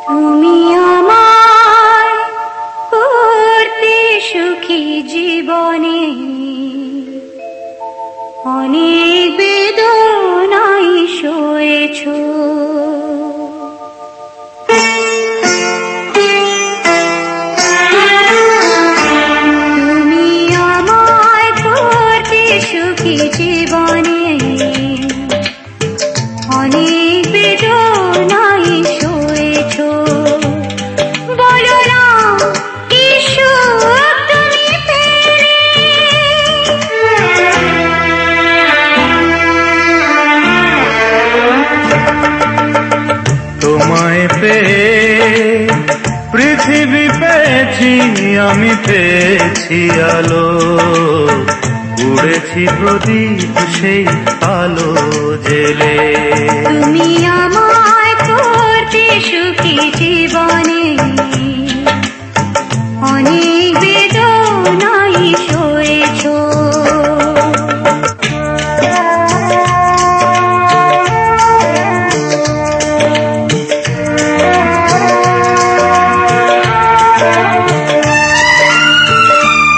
তুমি আমায় করতে সুখী জীবনে, অনেক বেদনায় সয়েছ। তুমি আমায় করতে সুখী জীবনে, অনেক বেদনায় সয়েছ। বলো না কি সুখ তুমি পেলে, তোমায় পেয়ে পৃথিবী পেয়েছি, আমি পেয়েছি আলো। উড়েছি প্রদীপ সেই আলো জেলে। তুমি আমায় করতে সুখী জীবনে, অনেক বেদনায় সয়েছ।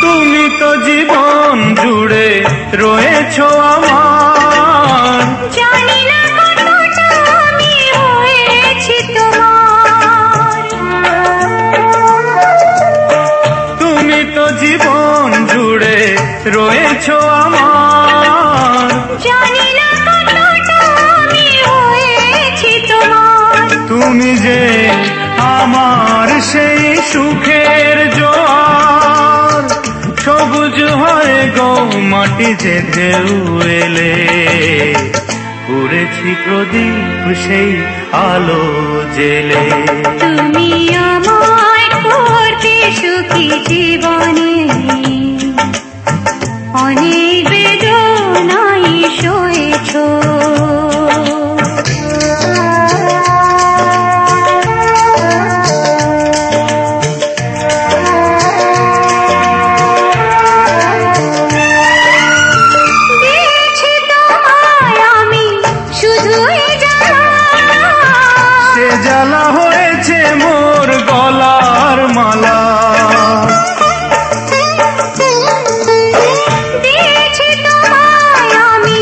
তুমি তো জীবন জুড়ে রয়েছ আমার, জানি না কতটা আমি হয়েছি তোমার। তুমি তো জীবন জুড়ে রয়েছ আমার, জানি না কতটা আমি হয়েছি তোমার। তুমি যে আমার সেই সুখের জোয়ার, সবুজ হয় গো মাটি যে ঢেউ এলে। উড়েছি প্রদীপ সেই আলো জেলে। তুমি আমায় করতে সুখী জীবনে, অনেক বেদনায় সয়েছ। দিয়েছি তোমায় আমি শুধুই জ্বালা, সে জ্বালা হয়েছে মোর গলার মালা। দিয়েছি তোমায় আমি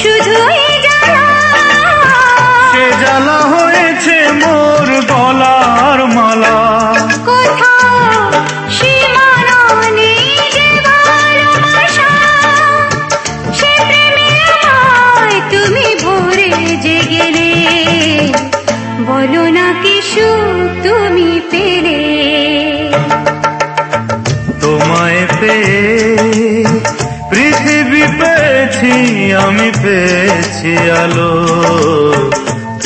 শুধুই জ্বালা, সে জ্বালা হয়েছে মোর গলার মালা। কোথাও সীমানা নেই যে ভালোবাসা, সে প্রেমে আমায় তুমি ভরে যে গেলে। বলো না কি সুখ তুমি পেলে, তোমায় পেয়ে পৃথিবী পেয়েছি, আমি পেয়েছি আলো।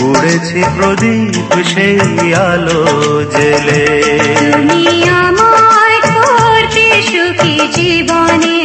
উড়েছি প্রদীপ সেই আলো জেলে। তুমি আমায় করতে সুখী জীবনে,